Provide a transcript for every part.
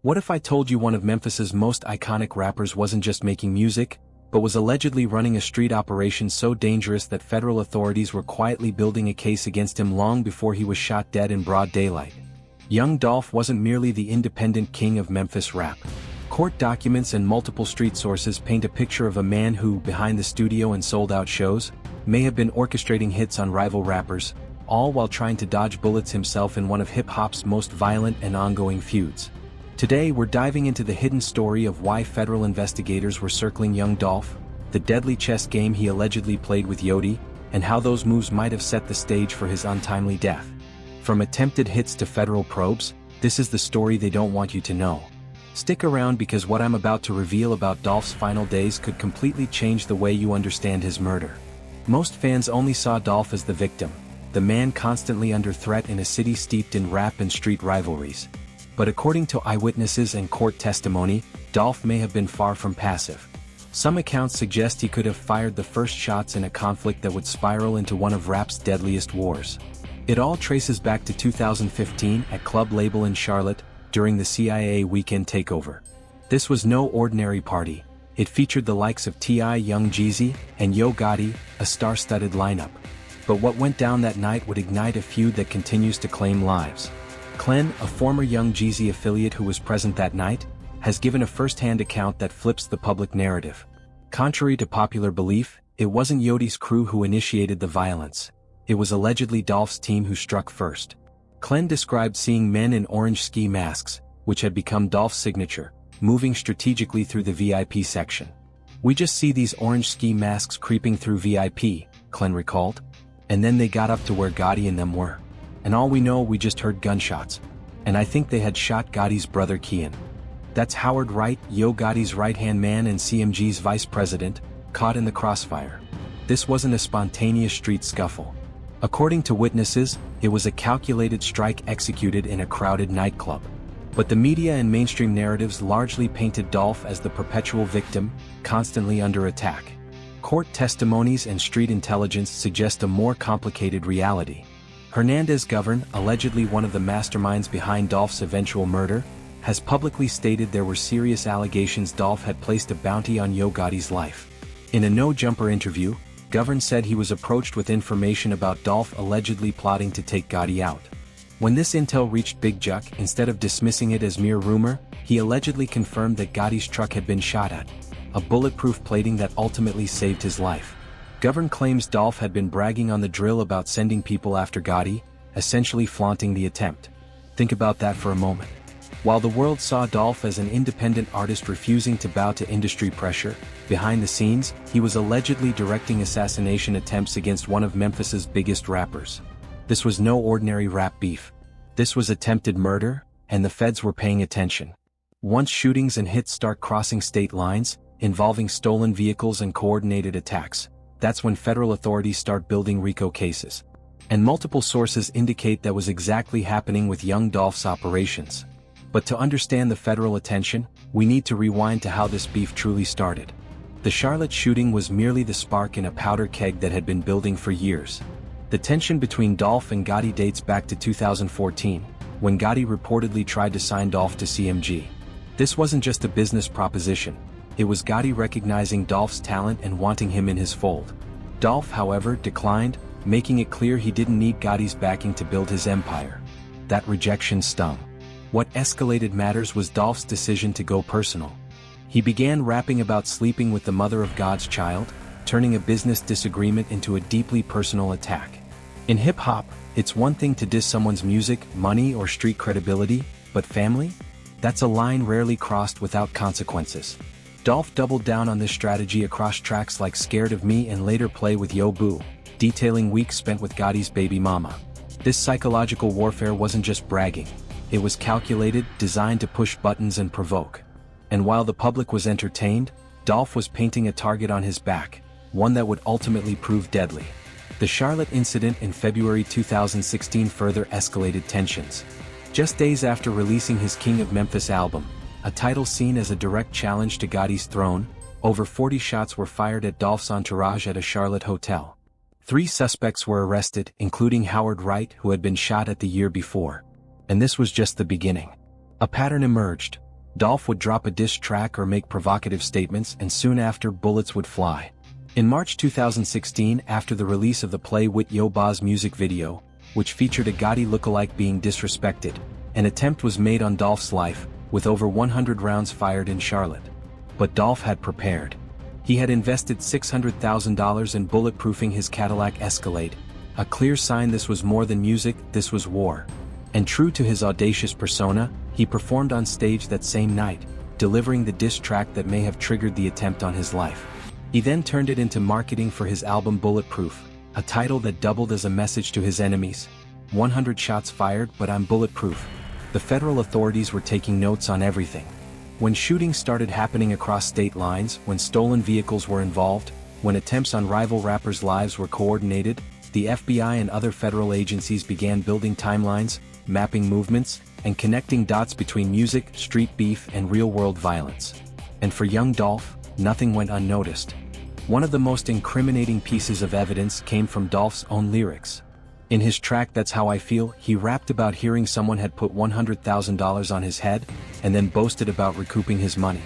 What if I told you one of Memphis's most iconic rappers wasn't just making music, but was allegedly running a street operation so dangerous that federal authorities were quietly building a case against him long before he was shot dead in broad daylight? Young Dolph wasn't merely the independent king of Memphis rap. Court documents and multiple street sources paint a picture of a man who, behind the studio and sold-out shows, may have been orchestrating hits on rival rappers, all while trying to dodge bullets himself in one of hip-hop's most violent and ongoing feuds. Today we're diving into the hidden story of why federal investigators were circling Young Dolph, the deadly chess game he allegedly played with Yodi, and how those moves might have set the stage for his untimely death. From attempted hits to federal probes, this is the story they don't want you to know. Stick around because what I'm about to reveal about Dolph's final days could completely change the way you understand his murder. Most fans only saw Dolph as the victim, the man constantly under threat in a city steeped in rap and street rivalries. But according to eyewitnesses and court testimony, Dolph may have been far from passive. Some accounts suggest he could have fired the first shots in a conflict that would spiral into one of rap's deadliest wars. It all traces back to 2015 at Club Label in Charlotte, during the CIA weekend takeover. This was no ordinary party. It featured the likes of T.I., Young Jeezy, and Yo Gotti, a star-studded lineup. But what went down that night would ignite a feud that continues to claim lives. Clen, a former Young Jeezy affiliate who was present that night, has given a first-hand account that flips the public narrative. Contrary to popular belief, it wasn't Yodi's crew who initiated the violence. It was allegedly Dolph's team who struck first. Clen described seeing men in orange ski masks, which had become Dolph's signature, moving strategically through the VIP section. "We just see these orange ski masks creeping through VIP," Clen recalled. "And then they got up to where Gotti and them were. And all we know, we just heard gunshots. And I think they had shot Gotti's brother Kian." That's Howard Wright, Yo Gotti's right-hand man and CMG's vice president, caught in the crossfire. This wasn't a spontaneous street scuffle. According to witnesses, it was a calculated strike executed in a crowded nightclub. But the media and mainstream narratives largely painted Dolph as the perpetual victim, constantly under attack. Court testimonies and street intelligence suggest a more complicated reality. Hernandez Govern, allegedly one of the masterminds behind Dolph's eventual murder, has publicly stated there were serious allegations Dolph had placed a bounty on Yo Gotti's life. In a no-jumper interview, Govern said he was approached with information about Dolph allegedly plotting to take Gotti out. When this intel reached Big Juck, instead of dismissing it as mere rumor, he allegedly confirmed that Gotti's truck had been shot at, a bulletproof plating that ultimately saved his life. Govern claims Dolph had been bragging on the drill about sending people after Gotti, essentially flaunting the attempt. Think about that for a moment. While the world saw Dolph as an independent artist refusing to bow to industry pressure, behind the scenes, he was allegedly directing assassination attempts against one of Memphis's biggest rappers. This was no ordinary rap beef. This was attempted murder, and the feds were paying attention. Once shootings and hits start crossing state lines, involving stolen vehicles and coordinated attacks, that's when federal authorities start building RICO cases. And multiple sources indicate that was exactly happening with Young Dolph's operations. But to understand the federal attention, we need to rewind to how this beef truly started. The Charlotte shooting was merely the spark in a powder keg that had been building for years. The tension between Dolph and Gotti dates back to 2014, when Gotti reportedly tried to sign Dolph to CMG. This wasn't just a business proposition. It was Gotti recognizing Dolph's talent and wanting him in his fold. Dolph, however, declined, making it clear he didn't need Gotti's backing to build his empire. That rejection stung. What escalated matters was Dolph's decision to go personal. He began rapping about sleeping with the mother of God's child, turning a business disagreement into a deeply personal attack. In hip-hop, it's one thing to diss someone's music, money, or street credibility, but family? That's a line rarely crossed without consequences. Dolph doubled down on this strategy across tracks like Scared of Me and later Play with Yo Boo, detailing weeks spent with Gotti's baby mama. This psychological warfare wasn't just bragging. It was calculated, designed to push buttons and provoke. And while the public was entertained, Dolph was painting a target on his back, one that would ultimately prove deadly. The Charlotte incident in February 2016 further escalated tensions. Just days after releasing his King of Memphis album, a title seen as a direct challenge to Gotti's throne, over 40 shots were fired at Dolph's entourage at a Charlotte hotel. 3 suspects were arrested, including Howard Wright, who had been shot at the year before. And this was just the beginning. A pattern emerged. Dolph would drop a diss track or make provocative statements, and soon after, bullets would fly. In March 2016, after the release of the Play Wit Yo Boz music video, which featured a Gotti lookalike being disrespected, an attempt was made on Dolph's life, with over 100 rounds fired in Charlotte. But Dolph had prepared. He had invested $600,000 in bulletproofing his Cadillac Escalade, a clear sign this was more than music, this was war. And true to his audacious persona, he performed on stage that same night, delivering the diss track that may have triggered the attempt on his life. He then turned it into marketing for his album Bulletproof, a title that doubled as a message to his enemies. 100 shots fired, but I'm bulletproof. The federal authorities were taking notes on everything. When shootings started happening across state lines, when stolen vehicles were involved, when attempts on rival rappers' lives were coordinated, the FBI and other federal agencies began building timelines, mapping movements, and connecting dots between music, street beef, and real-world violence. And for Young Dolph, nothing went unnoticed. One of the most incriminating pieces of evidence came from Dolph's own lyrics. In his track That's How I Feel, he rapped about hearing someone had put $100,000 on his head, and then boasted about recouping his money.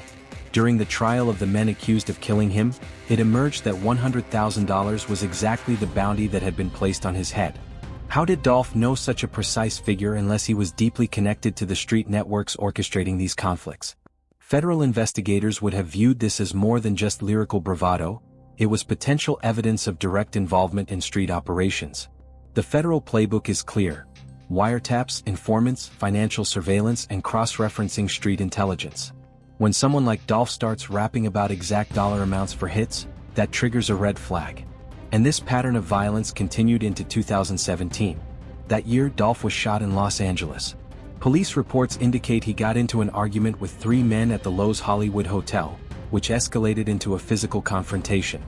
During the trial of the men accused of killing him, it emerged that $100,000 was exactly the bounty that had been placed on his head. How did Dolph know such a precise figure unless he was deeply connected to the street networks orchestrating these conflicts? Federal investigators would have viewed this as more than just lyrical bravado. It was potential evidence of direct involvement in street operations. The federal playbook is clear: wiretaps, informants, financial surveillance, and cross-referencing street intelligence. When someone like Dolph starts rapping about exact dollar amounts for hits, that triggers a red flag. And this pattern of violence continued into 2017. That year, Dolph was shot in Los Angeles. Police reports indicate he got into an argument with 3 men at the Loews Hollywood Hotel, which escalated into a physical confrontation.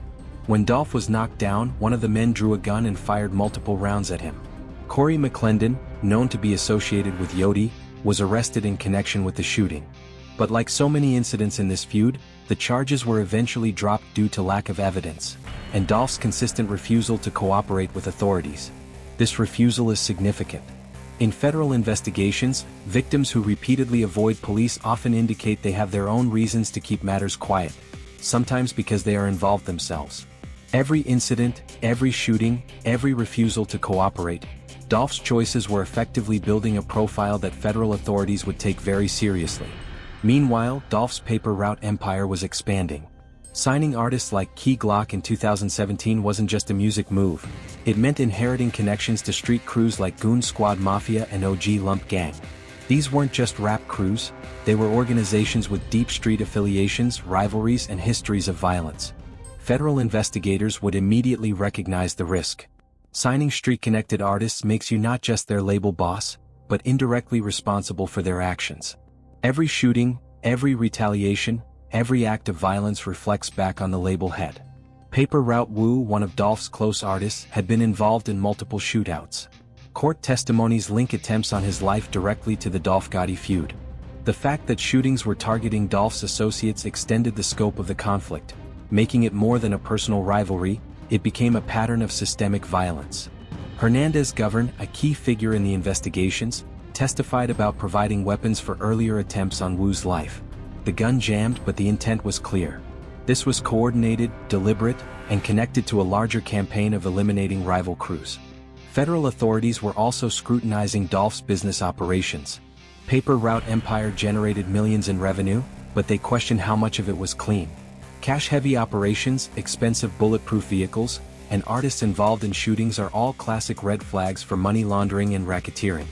When Dolph was knocked down, one of the men drew a gun and fired multiple rounds at him. Corey McClendon, known to be associated with Yodi, was arrested in connection with the shooting. But like so many incidents in this feud, the charges were eventually dropped due to lack of evidence, and Dolph's consistent refusal to cooperate with authorities. This refusal is significant. In federal investigations, victims who repeatedly avoid police often indicate they have their own reasons to keep matters quiet, sometimes because they are involved themselves. Every incident, every shooting, every refusal to cooperate, Dolph's choices were effectively building a profile that federal authorities would take very seriously. Meanwhile, Dolph's paper route empire was expanding. Signing artists like Key Glock in 2017 wasn't just a music move, it meant inheriting connections to street crews like Goon Squad Mafia and OG Lump Gang. These weren't just rap crews, they were organizations with deep street affiliations, rivalries, and histories of violence. Federal investigators would immediately recognize the risk. Signing street-connected artists makes you not just their label boss, but indirectly responsible for their actions. Every shooting, every retaliation, every act of violence reflects back on the label head. Paper Route Wu, one of Dolph's close artists, had been involved in multiple shootouts. Court testimonies link attempts on his life directly to the Dolph Gotti feud. The fact that shootings were targeting Dolph's associates extended the scope of the conflict. Making it more than a personal rivalry, it became a pattern of systemic violence. Hernandez Govern, a key figure in the investigations, testified about providing weapons for earlier attempts on Wu's life. The gun jammed, but the intent was clear. This was coordinated, deliberate, and connected to a larger campaign of eliminating rival crews. Federal authorities were also scrutinizing Dolph's business operations. Paper Route Empire generated millions in revenue, but they questioned how much of it was clean. Cash-heavy operations, expensive bulletproof vehicles, and artists involved in shootings are all classic red flags for money laundering and racketeering.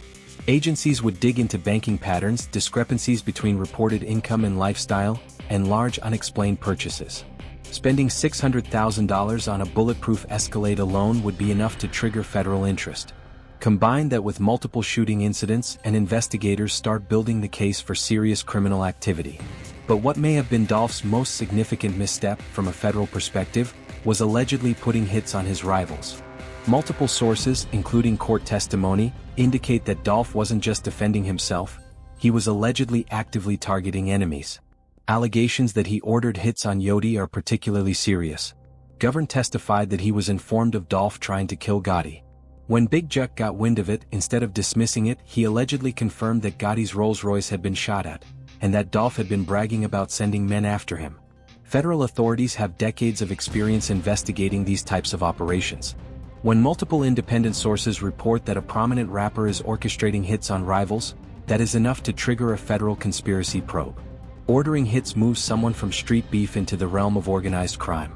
Agencies would dig into banking patterns, discrepancies between reported income and lifestyle, and large unexplained purchases. Spending $600,000 on a bulletproof Escalade alone would be enough to trigger federal interest. Combine that with multiple shooting incidents, and investigators start building the case for serious criminal activity. But what may have been Dolph's most significant misstep, from a federal perspective, was allegedly putting hits on his rivals. Multiple sources, including court testimony, indicate that Dolph wasn't just defending himself, he was allegedly actively targeting enemies. Allegations that he ordered hits on Yodi are particularly serious. Govern testified that he was informed of Dolph trying to kill Gotti. When Big Juck got wind of it, instead of dismissing it, he allegedly confirmed that Gotti's Rolls-Royce had been shot at. and that Dolph had been bragging about sending men after him. Federal authorities have decades of experience investigating these types of operations. When multiple independent sources report that a prominent rapper is orchestrating hits on rivals, that is enough to trigger a federal conspiracy probe. Ordering hits moves someone from street beef into the realm of organized crime.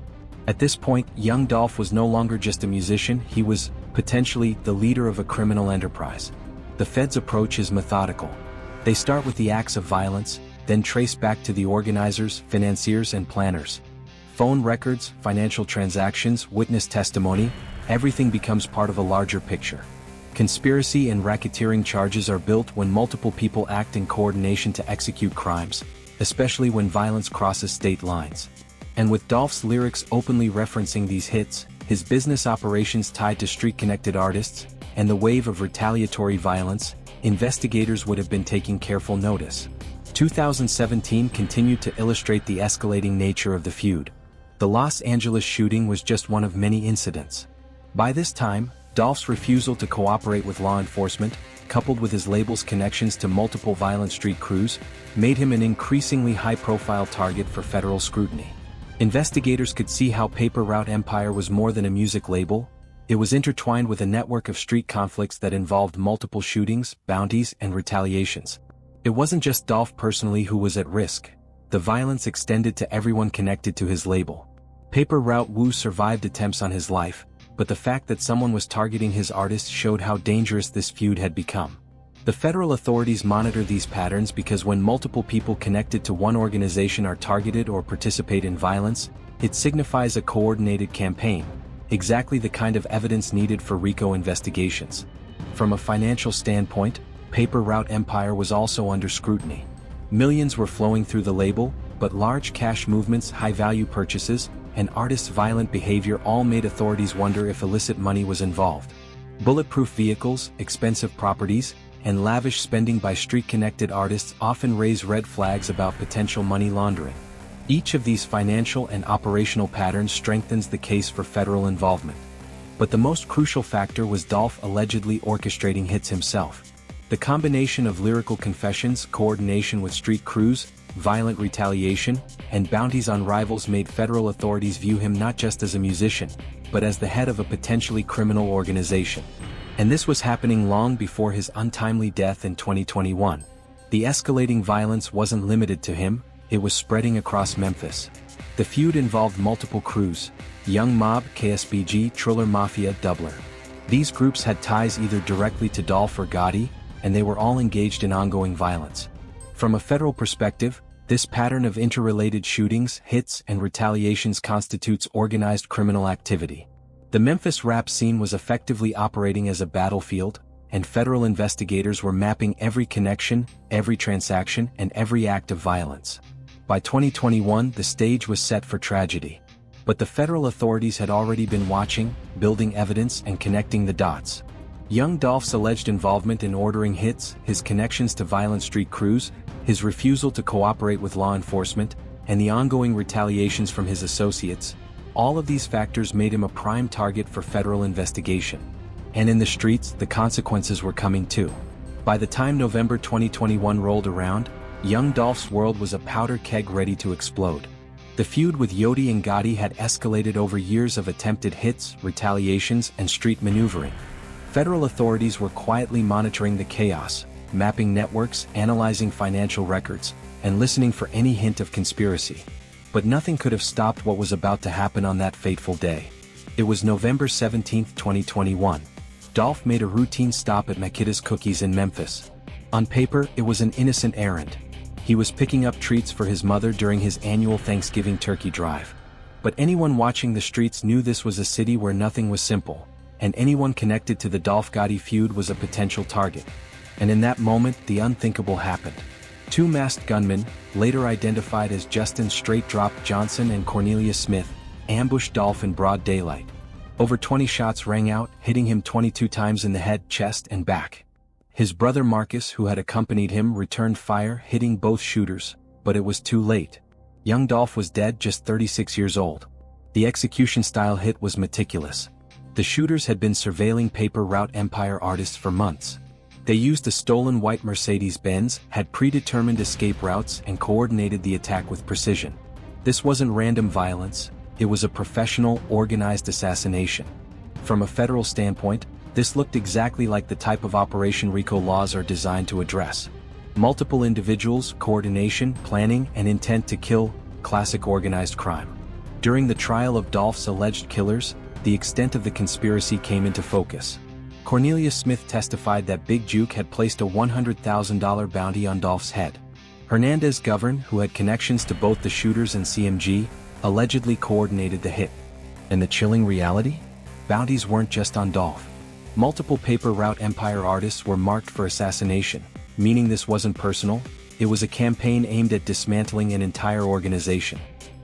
At this point, Young Dolph was no longer just a musician, he was, potentially, the leader of a criminal enterprise. The Feds' approach is methodical. They start with the acts of violence, then trace back to the organizers, financiers, and planners. Phone records, financial transactions, witness testimony, everything becomes part of a larger picture. Conspiracy and racketeering charges are built when multiple people act in coordination to execute crimes, especially when violence crosses state lines. And with Dolph's lyrics openly referencing these hits, his business operations tied to street-connected artists, and the wave of retaliatory violence, investigators would have been taking careful notice. 2017 continued to illustrate the escalating nature of the feud. The Los Angeles shooting was just one of many incidents. By this time, Dolph's refusal to cooperate with law enforcement, coupled with his label's connections to multiple violent street crews, made him an increasingly high-profile target for federal scrutiny. Investigators could see how Paper Route Empire was more than a music label. It was intertwined with a network of street conflicts that involved multiple shootings, bounties, and retaliations. It wasn't just Dolph personally who was at risk. The violence extended to everyone connected to his label. Paper Route Wu survived attempts on his life, but the fact that someone was targeting his artists showed how dangerous this feud had become. The federal authorities monitor these patterns because when multiple people connected to one organization are targeted or participate in violence, it signifies a coordinated campaign, exactly the kind of evidence needed for RICO investigations. From a financial standpoint, Paper Route Empire was also under scrutiny. Millions were flowing through the label, but large cash movements, high-value purchases, and artists' violent behavior all made authorities wonder if illicit money was involved. Bulletproof vehicles, expensive properties, and lavish spending by street-connected artists often raise red flags about potential money laundering. Each of these financial and operational patterns strengthens the case for federal involvement. But the most crucial factor was Dolph allegedly orchestrating hits himself. The combination of lyrical confessions, coordination with street crews, violent retaliation, and bounties on rivals made federal authorities view him not just as a musician, but as the head of a potentially criminal organization. And this was happening long before his untimely death in 2021. The escalating violence wasn't limited to him, it was spreading across Memphis. The feud involved multiple crews: Young Mob, KSBG, Triller Mafia, Doubler. These groups had ties either directly to Dolph or Gotti, and they were all engaged in ongoing violence. From a federal perspective, this pattern of interrelated shootings, hits, and retaliations constitutes organized criminal activity. The Memphis rap scene was effectively operating as a battlefield, and federal investigators were mapping every connection, every transaction, and every act of violence. By 2021, the stage was set for tragedy. But the federal authorities had already been watching, building evidence, and connecting the dots. Young Dolph's alleged involvement in ordering hits, his connections to violent street crews, his refusal to cooperate with law enforcement, and the ongoing retaliations from his associates, all of these factors made him a prime target for federal investigation. And in the streets, the consequences were coming too. By the time November 2021 rolled around, Young Dolph's world was a powder keg ready to explode. The feud with Yodi and Gotti had escalated over years of attempted hits, retaliations, and street maneuvering. Federal authorities were quietly monitoring the chaos, mapping networks, analyzing financial records, and listening for any hint of conspiracy. But nothing could have stopped what was about to happen on that fateful day. It was November 17, 2021. Dolph made a routine stop at Makita's Cookies in Memphis. On paper, it was an innocent errand. He was picking up treats for his mother during his annual Thanksgiving turkey drive. But anyone watching the streets knew this was a city where nothing was simple, and anyone connected to the Dolph-Gotti feud was a potential target. And in that moment, the unthinkable happened. Two masked gunmen, later identified as Justin Straight Drop Johnson and Cornelius Smith, ambushed Dolph in broad daylight. Over 20 shots rang out, hitting him 22 times in the head, chest, and back. His brother Marcus, who had accompanied him, returned fire, hitting both shooters, but it was too late. Young Dolph was dead, just 36 years old. The execution-style hit was meticulous. The shooters had been surveilling Paper Route Empire artists for months. They used a stolen white Mercedes-Benz, had predetermined escape routes, and coordinated the attack with precision. This wasn't random violence, it was a professional, organized assassination. From a federal standpoint, this looked exactly like the type of Operation RICO laws are designed to address. Multiple individuals, coordination, planning, and intent to kill, classic organized crime. During the trial of Dolph's alleged killers, the extent of the conspiracy came into focus. Cornelius Smith testified that Big Juke had placed a $100,000 bounty on Dolph's head. Hernandez Govern, who had connections to both the shooters and CMG, allegedly coordinated the hit. And the chilling reality? Bounties weren't just on Dolph. Multiple paper route Empire artists were marked for assassination, meaning this wasn't personal, it was a campaign aimed at dismantling an entire organization.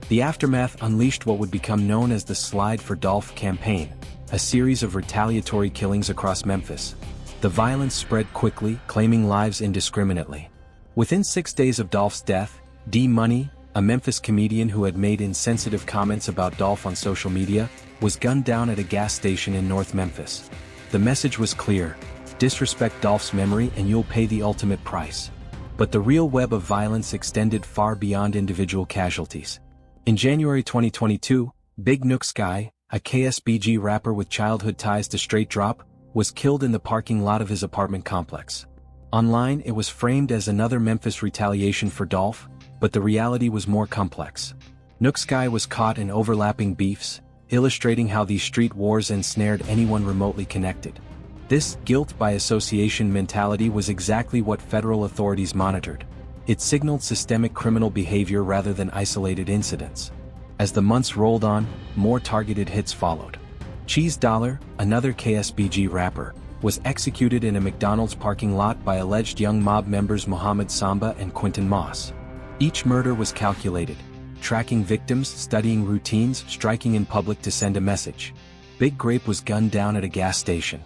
The aftermath unleashed what would become known as the Slide for Dolph campaign, a series of retaliatory killings across Memphis. The violence spread quickly, claiming lives indiscriminately. Within 6 days of Dolph's death, D-Money, a Memphis comedian who had made insensitive comments about Dolph on social media, was gunned down at a gas station in North Memphis. The message was clear: disrespect Dolph's memory and you'll pay the ultimate price. But the real web of violence extended far beyond individual casualties. In January 2022, Big Nook Sky, a KSBG rapper with childhood ties to Straight Drop, was killed in the parking lot of his apartment complex. Online, it was framed as another Memphis retaliation for Dolph, but the reality was more complex. Nook Sky was caught in overlapping beefs, illustrating how these street wars ensnared anyone remotely connected. This guilt by association mentality was exactly what federal authorities monitored. It signaled systemic criminal behavior rather than isolated incidents. As the months rolled on, more targeted hits followed. Cheese Dollar, another KSBG rapper, was executed in a McDonald's parking lot by alleged Young Mob members Mohammed Samba and Quinton Moss. Each murder was calculated, tracking victims, studying routines, striking in public to send a message. Big Grape was gunned down at a gas station.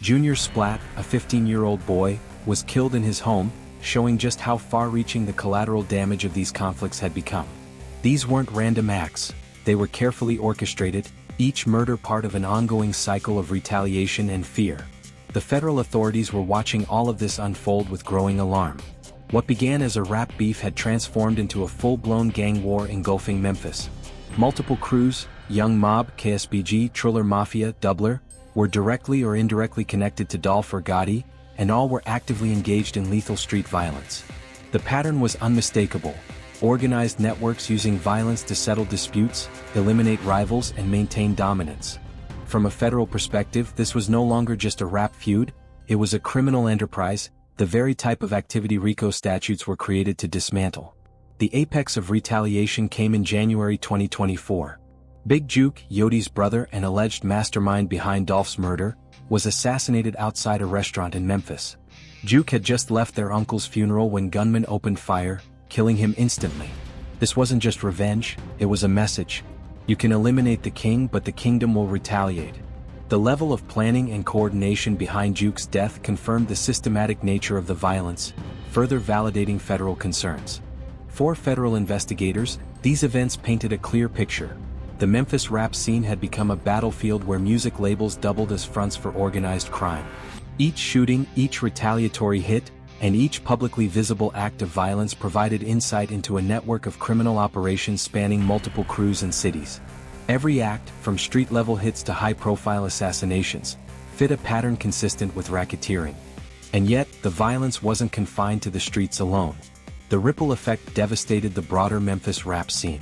Junior Splat, a 15-year-old boy, was killed in his home, showing just how far-reaching the collateral damage of these conflicts had become. These weren't random acts, they were carefully orchestrated, each murder part of an ongoing cycle of retaliation and fear. The federal authorities were watching all of this unfold with growing alarm. What began as a rap beef had transformed into a full-blown gang war engulfing Memphis. Multiple crews, Young Mob, KSBG, Triller Mafia, Doubler, were directly or indirectly connected to Dolph or Gotti, and all were actively engaged in lethal street violence. The pattern was unmistakable: organized networks using violence to settle disputes, eliminate rivals, and maintain dominance. From a federal perspective, this was no longer just a rap feud, it was a criminal enterprise, the very type of activity RICO statutes were created to dismantle. The apex of retaliation came in January 2024. Big Juke, Yoti's brother and alleged mastermind behind Dolph's murder, was assassinated outside a restaurant in Memphis. Juke had just left their uncle's funeral when gunmen opened fire, killing him instantly. This wasn't just revenge, it was a message. You can eliminate the king, but the kingdom will retaliate. The level of planning and coordination behind Juke's death confirmed the systematic nature of the violence, further validating federal concerns. For federal investigators, these events painted a clear picture. The Memphis rap scene had become a battlefield where music labels doubled as fronts for organized crime. Each shooting, each retaliatory hit, and each publicly visible act of violence provided insight into a network of criminal operations spanning multiple crews and cities. Every act, from street-level hits to high-profile assassinations, fit a pattern consistent with racketeering. And yet, the violence wasn't confined to the streets alone. The ripple effect devastated the broader Memphis rap scene.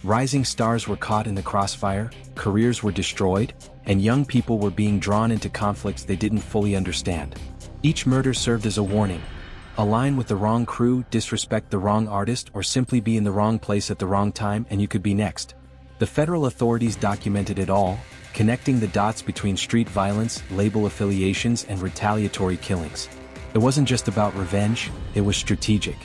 Rising stars were caught in the crossfire, careers were destroyed, and young people were being drawn into conflicts they didn't fully understand. Each murder served as a warning. Align with the wrong crew, disrespect the wrong artist, or simply be in the wrong place at the wrong time and you could be next. The federal authorities documented it all, connecting the dots between street violence, label affiliations, and retaliatory killings. It wasn't just about revenge, it was strategic.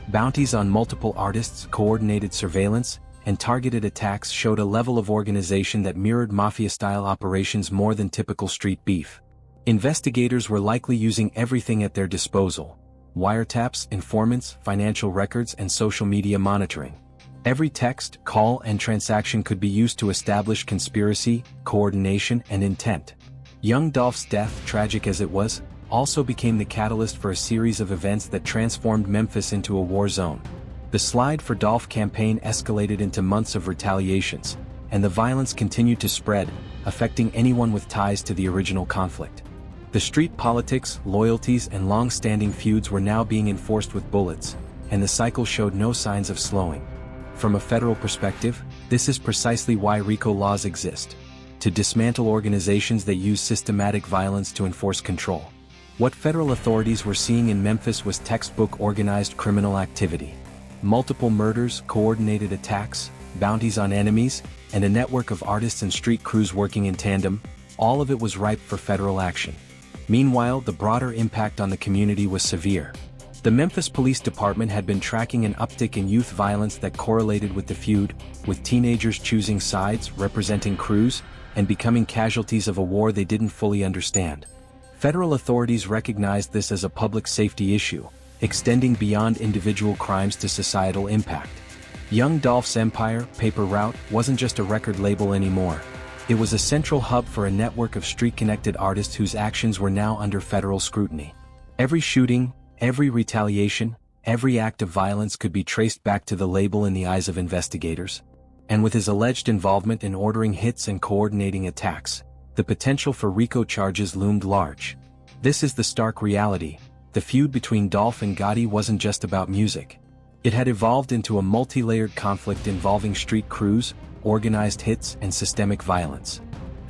Bounties on multiple artists, coordinated surveillance, and targeted attacks showed a level of organization that mirrored mafia-style operations more than typical street beef. Investigators were likely using everything at their disposal: wiretaps, informants, financial records, and social media monitoring. Every text, call, and transaction could be used to establish conspiracy, coordination, and intent. Young Dolph's death, tragic as it was, also became the catalyst for a series of events that transformed Memphis into a war zone. The Slide for Dolph campaign escalated into months of retaliations, and the violence continued to spread, affecting anyone with ties to the original conflict. The street politics, loyalties, and long-standing feuds were now being enforced with bullets, and the cycle showed no signs of slowing. From a federal perspective, this is precisely why RICO laws exist: to dismantle organizations that use systematic violence to enforce control. What federal authorities were seeing in Memphis was textbook organized criminal activity. Multiple murders, coordinated attacks, bounties on enemies, and a network of artists and street crews working in tandem, all of it was ripe for federal action. Meanwhile, the broader impact on the community was severe. The Memphis Police Department had been tracking an uptick in youth violence that correlated with the feud, with teenagers choosing sides, representing crews, and becoming casualties of a war they didn't fully understand. Federal authorities recognized this as a public safety issue, extending beyond individual crimes to societal impact. Young Dolph's empire, Paper Route, wasn't just a record label anymore. It was a central hub for a network of street-connected artists whose actions were now under federal scrutiny. Every shooting, every retaliation, every act of violence could be traced back to the label in the eyes of investigators. And with his alleged involvement in ordering hits and coordinating attacks, the potential for RICO charges loomed large. This is the stark reality: the feud between Dolph and Gotti wasn't just about music. It had evolved into a multi-layered conflict involving street crews, organized hits, and systemic violence.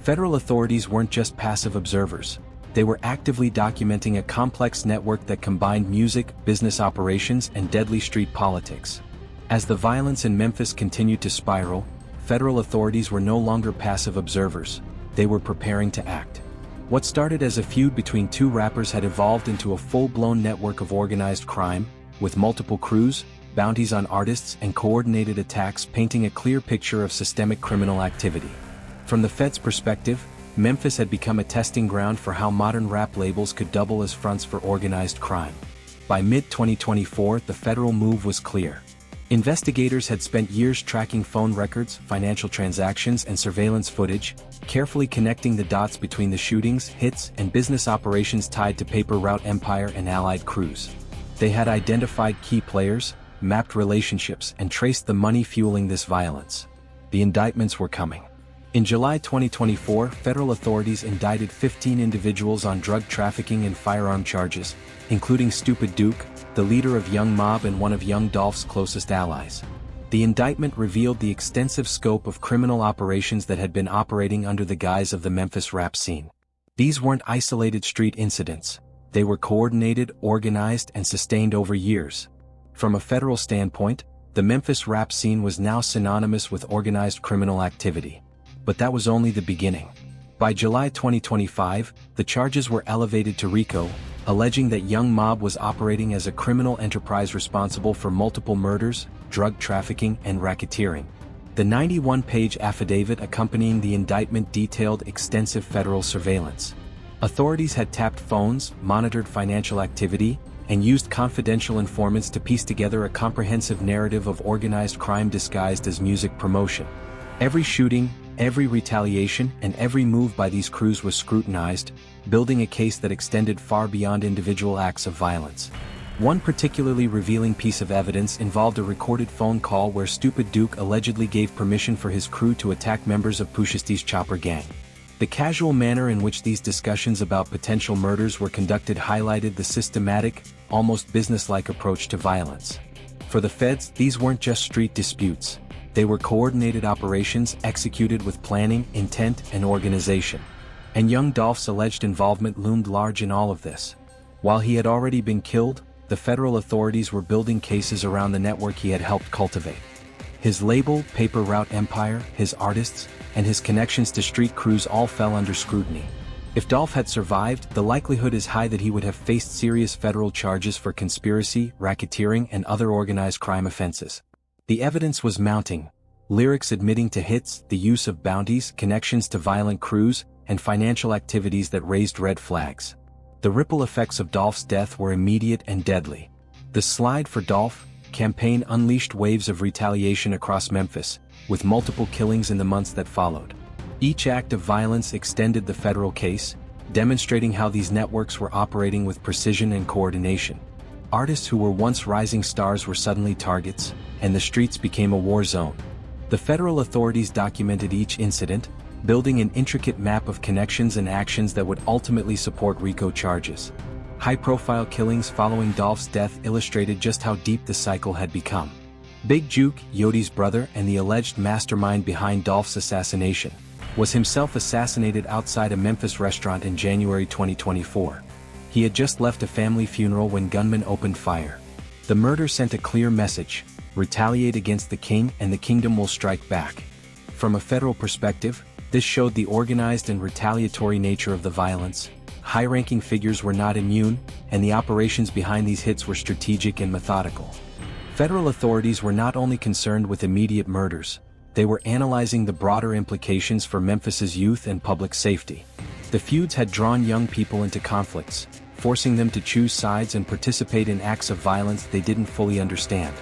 Federal authorities weren't just passive observers. They were actively documenting a complex network that combined music, business operations, and deadly street politics. As the violence in Memphis continued to spiral, federal authorities were no longer passive observers. They were preparing to act. What started as a feud between two rappers had evolved into a full-blown network of organized crime, with multiple crews, bounties on artists, and coordinated attacks painting a clear picture of systemic criminal activity. From the Fed's perspective, Memphis had become a testing ground for how modern rap labels could double as fronts for organized crime. By mid-2024, the federal move was clear. Investigators had spent years tracking phone records, financial transactions, and surveillance footage, carefully connecting the dots between the shootings, hits, and business operations tied to Paper Route Empire and allied crews. They had identified key players, mapped relationships, and traced the money fueling this violence. The indictments were coming. In July 2024, federal authorities indicted 15 individuals on drug trafficking and firearm charges, including Stupid Duke, the leader of Young Mob and one of Young Dolph's closest allies. The indictment revealed the extensive scope of criminal operations that had been operating under the guise of the Memphis rap scene. These weren't isolated street incidents. They were coordinated, organized, and sustained over years. From a federal standpoint, the Memphis rap scene was now synonymous with organized criminal activity. But that was only the beginning. By July 2025, the charges were elevated to RICO, alleging that Young Mob was operating as a criminal enterprise responsible for multiple murders, drug trafficking, and racketeering. The 91-page affidavit accompanying the indictment detailed extensive federal surveillance. Authorities had tapped phones, monitored financial activity, and used confidential informants to piece together a comprehensive narrative of organized crime disguised as music promotion. Every shooting, every retaliation, and every move by these crews was scrutinized, building a case that extended far beyond individual acts of violence. One particularly revealing piece of evidence involved a recorded phone call where Stupid Duke allegedly gave permission for his crew to attack members of Pusha's Chopper Gang. The casual manner in which these discussions about potential murders were conducted highlighted the systematic, almost business-like approach to violence. For the feds, these weren't just street disputes. They were coordinated operations executed with planning, intent, and organization. And Young Dolph's alleged involvement loomed large in all of this. While he had already been killed, the federal authorities were building cases around the network he had helped cultivate. His label, Paper Route Empire, his artists, and his connections to street crews all fell under scrutiny. If Dolph had survived, the likelihood is high that he would have faced serious federal charges for conspiracy, racketeering, and other organized crime offenses. The evidence was mounting: lyrics admitting to hits, the use of bounties, connections to violent crews, and financial activities that raised red flags. The ripple effects of Dolph's death were immediate and deadly. The Slide for Dolph campaign unleashed waves of retaliation across Memphis, with multiple killings in the months that followed. Each act of violence extended the federal case, demonstrating how these networks were operating with precision and coordination. Artists who were once rising stars were suddenly targets, and the streets became a war zone. The federal authorities documented each incident, building an intricate map of connections and actions that would ultimately support RICO charges. High-profile killings following Dolph's death illustrated just how deep the cycle had become. Big Juke, Yoti's brother and the alleged mastermind behind Dolph's assassination, was himself assassinated outside a Memphis restaurant in January 2024. He had just left a family funeral when gunmen opened fire. The murder sent a clear message: retaliate against the king and the kingdom will strike back. From a federal perspective, this showed the organized and retaliatory nature of the violence. High-ranking figures were not immune, and the operations behind these hits were strategic and methodical. Federal authorities were not only concerned with immediate murders, they were analyzing the broader implications for Memphis's youth and public safety. The feuds had drawn young people into conflicts, forcing them to choose sides and participate in acts of violence they didn't fully understand.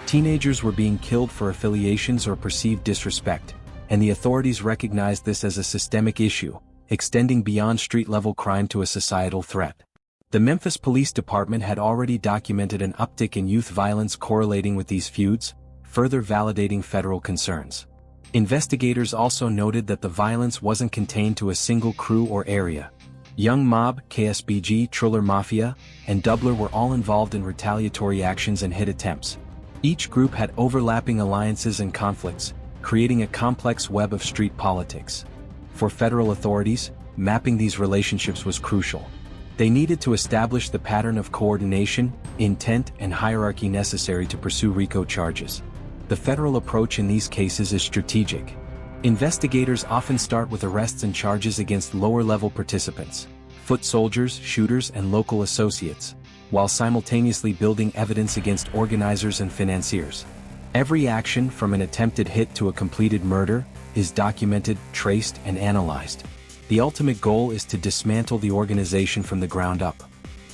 Teenagers were being killed for affiliations or perceived disrespect, and the authorities recognized this as a systemic issue, extending beyond street-level crime to a societal threat. The Memphis Police Department had already documented an uptick in youth violence correlating with these feuds, further validating federal concerns. Investigators also noted that the violence wasn't contained to a single crew or area. Young Mob, KSBG, Triller Mafia, and Doubler were all involved in retaliatory actions and hit attempts. Each group had overlapping alliances and conflicts, creating a complex web of street politics. For federal authorities, mapping these relationships was crucial. They needed to establish the pattern of coordination, intent, and hierarchy necessary to pursue RICO charges. The federal approach in these cases is strategic. Investigators often start with arrests and charges against lower-level participants, foot soldiers, shooters, and local associates, while simultaneously building evidence against organizers and financiers. Every action, from an attempted hit to a completed murder, is documented, traced, and analyzed. The ultimate goal is to dismantle the organization from the ground up.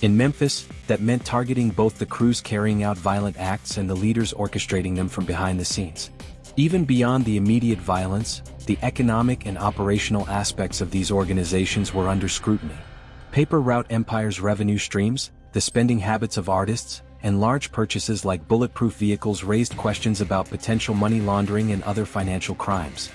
In Memphis, that meant targeting both the crews carrying out violent acts and the leaders orchestrating them from behind the scenes. Even beyond the immediate violence, the economic and operational aspects of these organizations were under scrutiny. Paper route empires' revenue streams, the spending habits of artists, and large purchases like bulletproof vehicles raised questions about potential money laundering and other financial crimes.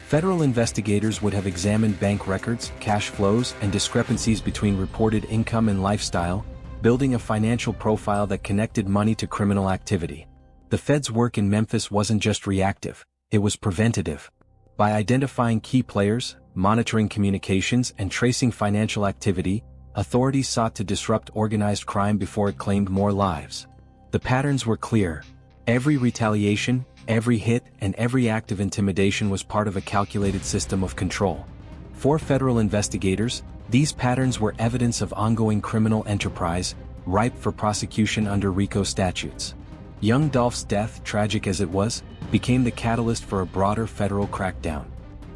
Federal investigators would have examined bank records, cash flows, and discrepancies between reported income and lifestyle, building a financial profile that connected money to criminal activity. The Fed's work in Memphis wasn't just reactive, it was preventative. By identifying key players, monitoring communications, and tracing financial activity, authorities sought to disrupt organized crime before it claimed more lives. The patterns were clear. Every retaliation, every hit, and every act of intimidation was part of a calculated system of control. For federal investigators, these patterns were evidence of ongoing criminal enterprise, ripe for prosecution under RICO statutes. Young Dolph's death, tragic as it was, became the catalyst for a broader federal crackdown.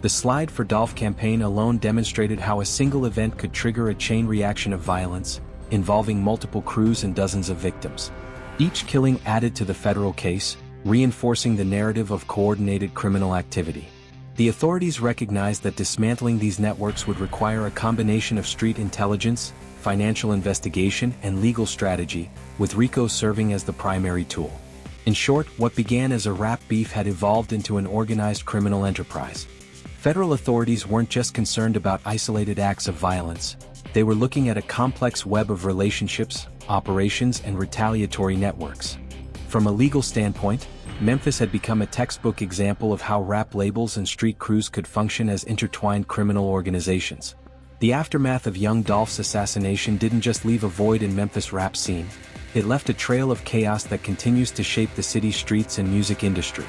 The Slide for Dolph campaign alone demonstrated how a single event could trigger a chain reaction of violence, involving multiple crews and dozens of victims. Each killing added to the federal case, reinforcing the narrative of coordinated criminal activity. The authorities recognized that dismantling these networks would require a combination of street intelligence, financial investigation, and legal strategy, with RICO serving as the primary tool. In short, what began as a rap beef had evolved into an organized criminal enterprise. Federal authorities weren't just concerned about isolated acts of violence, they were looking at a complex web of relationships, operations, and retaliatory networks. From a legal standpoint, Memphis had become a textbook example of how rap labels and street crews could function as intertwined criminal organizations. The aftermath of Young Dolph's assassination didn't just leave a void in Memphis' rap scene, it left a trail of chaos that continues to shape the city's streets and music industry.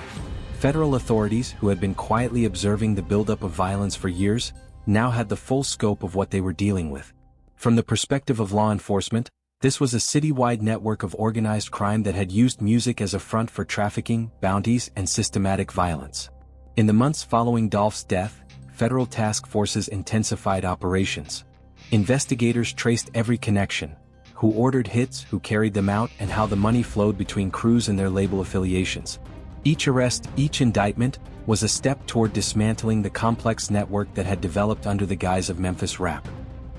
Federal authorities, who had been quietly observing the buildup of violence for years, now had the full scope of what they were dealing with. From the perspective of law enforcement, this was a citywide network of organized crime that had used music as a front for trafficking, bounties, and systematic violence. In the months following Dolph's death, federal task forces intensified operations. Investigators traced every connection: who ordered hits, who carried them out, and how the money flowed between crews and their label affiliations. Each arrest, each indictment, was a step toward dismantling the complex network that had developed under the guise of Memphis rap.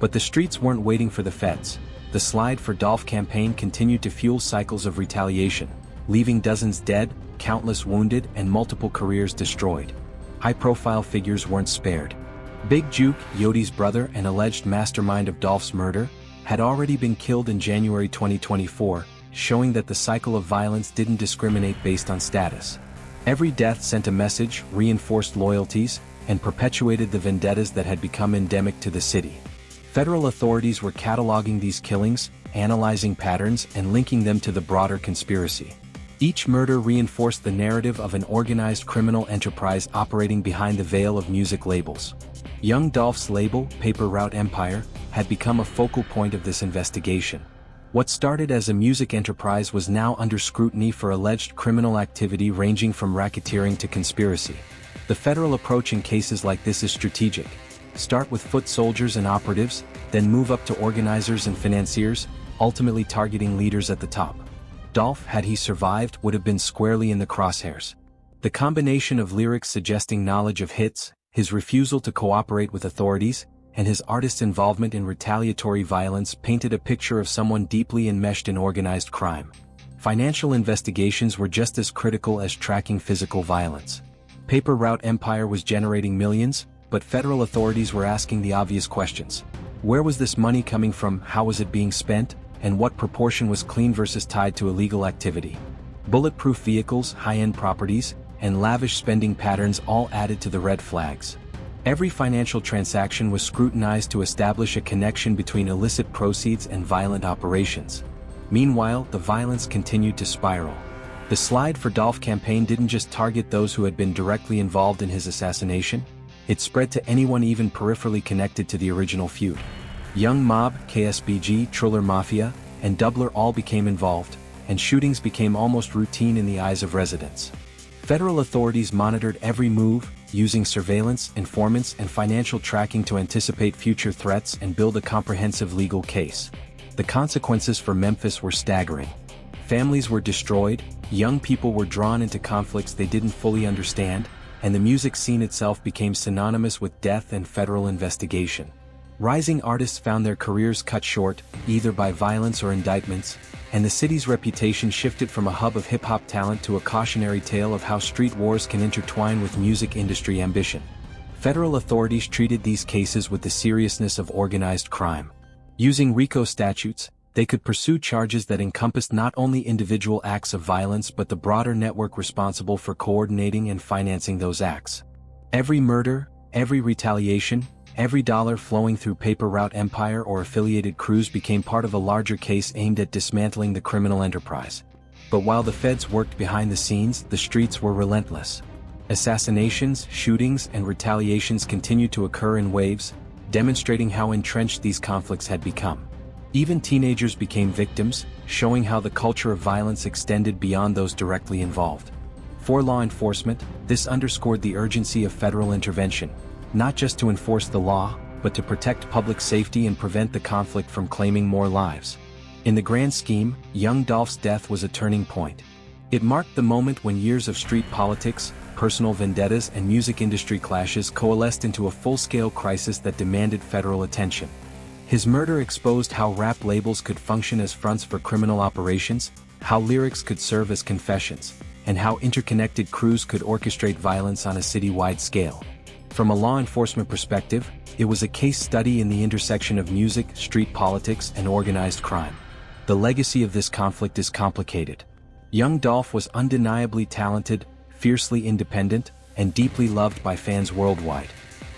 But the streets weren't waiting for the feds. The Slide for Dolph campaign continued to fuel cycles of retaliation, leaving dozens dead, countless wounded, and multiple careers destroyed. High-profile figures weren't spared. Big Juke, Yodi's brother and alleged mastermind of Dolph's murder, had already been killed in January 2024, showing that the cycle of violence didn't discriminate based on status. Every death sent a message, reinforced loyalties, and perpetuated the vendettas that had become endemic to the city. Federal authorities were cataloging these killings, analyzing patterns, and linking them to the broader conspiracy. Each murder reinforced the narrative of an organized criminal enterprise operating behind the veil of music labels. Young Dolph's label, Paper Route Empire, had become a focal point of this investigation. What started as a music enterprise was now under scrutiny for alleged criminal activity ranging from racketeering to conspiracy. The federal approach in cases like this is strategic. Start with foot soldiers and operatives, then move up to organizers and financiers, ultimately targeting leaders at the top. Dolph, had he survived, would have been squarely in the crosshairs. The combination of lyrics suggesting knowledge of hits, his refusal to cooperate with authorities, and his artist's involvement in retaliatory violence painted a picture of someone deeply enmeshed in organized crime. Financial investigations were just as critical as tracking physical violence. Paper Route Empire was generating millions, but federal authorities were asking the obvious questions. Where was this money coming from, how was it being spent, and what proportion was clean versus tied to illegal activity? Bulletproof vehicles, high-end properties, and lavish spending patterns all added to the red flags. Every financial transaction was scrutinized to establish a connection between illicit proceeds and violent operations. Meanwhile, the violence continued to spiral. The Slide for Dolph campaign didn't just target those who had been directly involved in his assassination, it spread to anyone even peripherally connected to the original feud. Young Mob, KSBG, Triller Mafia, and Doubler all became involved, and shootings became almost routine in the eyes of residents. Federal authorities monitored every move, using surveillance, informants, and financial tracking to anticipate future threats and build a comprehensive legal case. The consequences for Memphis were staggering. Families were destroyed, young people were drawn into conflicts they didn't fully understand, and the music scene itself became synonymous with death and federal investigation. Rising artists found their careers cut short, either by violence or indictments, and the city's reputation shifted from a hub of hip-hop talent to a cautionary tale of how street wars can intertwine with music industry ambition. Federal authorities treated these cases with the seriousness of organized crime. Using RICO statutes, they could pursue charges that encompassed not only individual acts of violence but the broader network responsible for coordinating and financing those acts. Every murder, every retaliation, every dollar flowing through Paper Route Empire or affiliated crews became part of a larger case aimed at dismantling the criminal enterprise. But while the feds worked behind the scenes, the streets were relentless. Assassinations, shootings, and retaliations continued to occur in waves, demonstrating how entrenched these conflicts had become. Even teenagers became victims, showing how the culture of violence extended beyond those directly involved. For law enforcement, this underscored the urgency of federal intervention, not just to enforce the law, but to protect public safety and prevent the conflict from claiming more lives. In the grand scheme, Young Dolph's death was a turning point. It marked the moment when years of street politics, personal vendettas, and music industry clashes coalesced into a full-scale crisis that demanded federal attention. His murder exposed how rap labels could function as fronts for criminal operations, how lyrics could serve as confessions, and how interconnected crews could orchestrate violence on a city-wide scale. From a law enforcement perspective, it was a case study in the intersection of music, street politics, and organized crime. The legacy of this conflict is complicated. Young Dolph was undeniably talented, fiercely independent, and deeply loved by fans worldwide.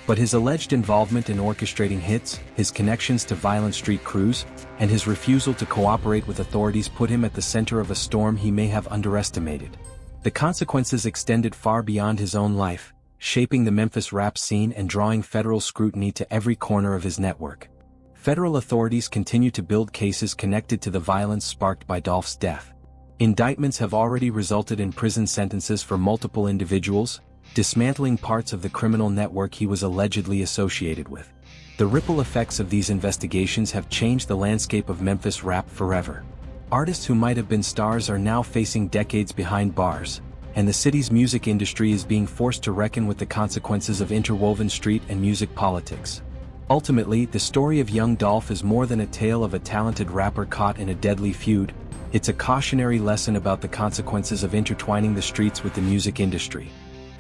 But his alleged involvement in orchestrating hits, his connections to violent street crews, and his refusal to cooperate with authorities put him at the center of a storm he may have underestimated. The consequences extended far beyond his own life, shaping the Memphis rap scene and drawing federal scrutiny to every corner of his network. Federal authorities continue to build cases connected to the violence sparked by Dolph's death. Indictments have already resulted in prison sentences for multiple individuals, dismantling parts of the criminal network he was allegedly associated with. The ripple effects of these investigations have changed the landscape of Memphis rap forever. Artists who might have been stars are now facing decades behind bars, and the city's music industry is being forced to reckon with the consequences of interwoven street and music politics. Ultimately, the story of Young Dolph is more than a tale of a talented rapper caught in a deadly feud. It's a cautionary lesson about the consequences of intertwining the streets with the music industry.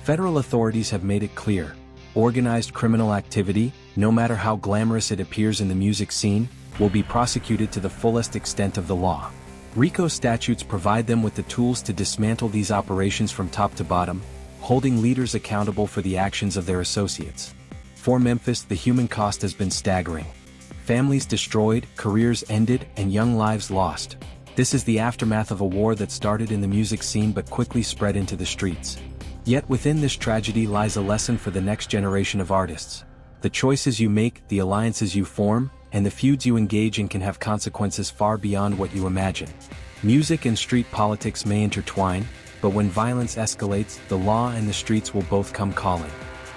Federal authorities have made it clear: organized criminal activity, no matter how glamorous it appears in the music scene, will be prosecuted to the fullest extent of the law. RICO statutes provide them with the tools to dismantle these operations from top to bottom, holding leaders accountable for the actions of their associates. For Memphis, the human cost has been staggering. Families destroyed, careers ended, and young lives lost. This is the aftermath of a war that started in the music scene but quickly spread into the streets. Yet within this tragedy lies a lesson for the next generation of artists. The choices you make, the alliances you form, and the feuds you engage in can have consequences far beyond what you imagine. Music and street politics may intertwine, but when violence escalates, the law and the streets will both come calling.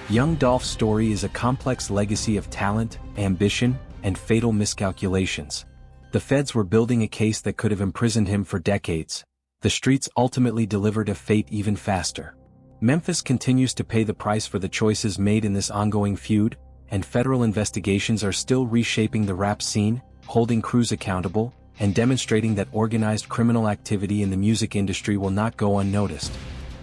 Young Dolph's story is a complex legacy of talent, ambition, and fatal miscalculations. The feds were building a case that could have imprisoned him for decades. The streets ultimately delivered a fate even faster. Memphis continues to pay the price for the choices made in this ongoing feud, and federal investigations are still reshaping the rap scene, holding crews accountable, and demonstrating that organized criminal activity in the music industry will not go unnoticed.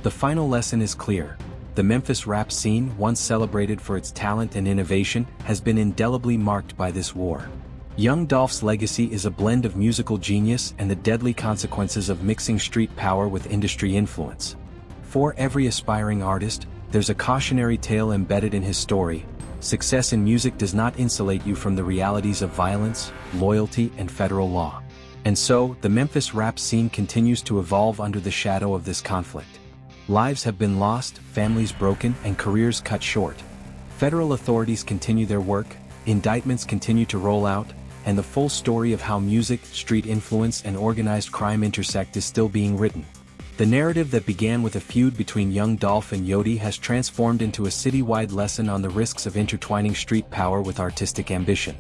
The final lesson is clear: the Memphis rap scene, once celebrated for its talent and innovation, has been indelibly marked by this war. Young Dolph's legacy is a blend of musical genius and the deadly consequences of mixing street power with industry influence. For every aspiring artist, there's a cautionary tale embedded in his story. Success in music does not insulate you from the realities of violence, loyalty, and federal law. And so, the Memphis rap scene continues to evolve under the shadow of this conflict. Lives have been lost, families broken, and careers cut short. Federal authorities continue their work, indictments continue to roll out, and the full story of how music, street influence, and organized crime intersect is still being written. The narrative that began with a feud between Young Dolph and Yodi has transformed into a citywide lesson on the risks of intertwining street power with artistic ambition.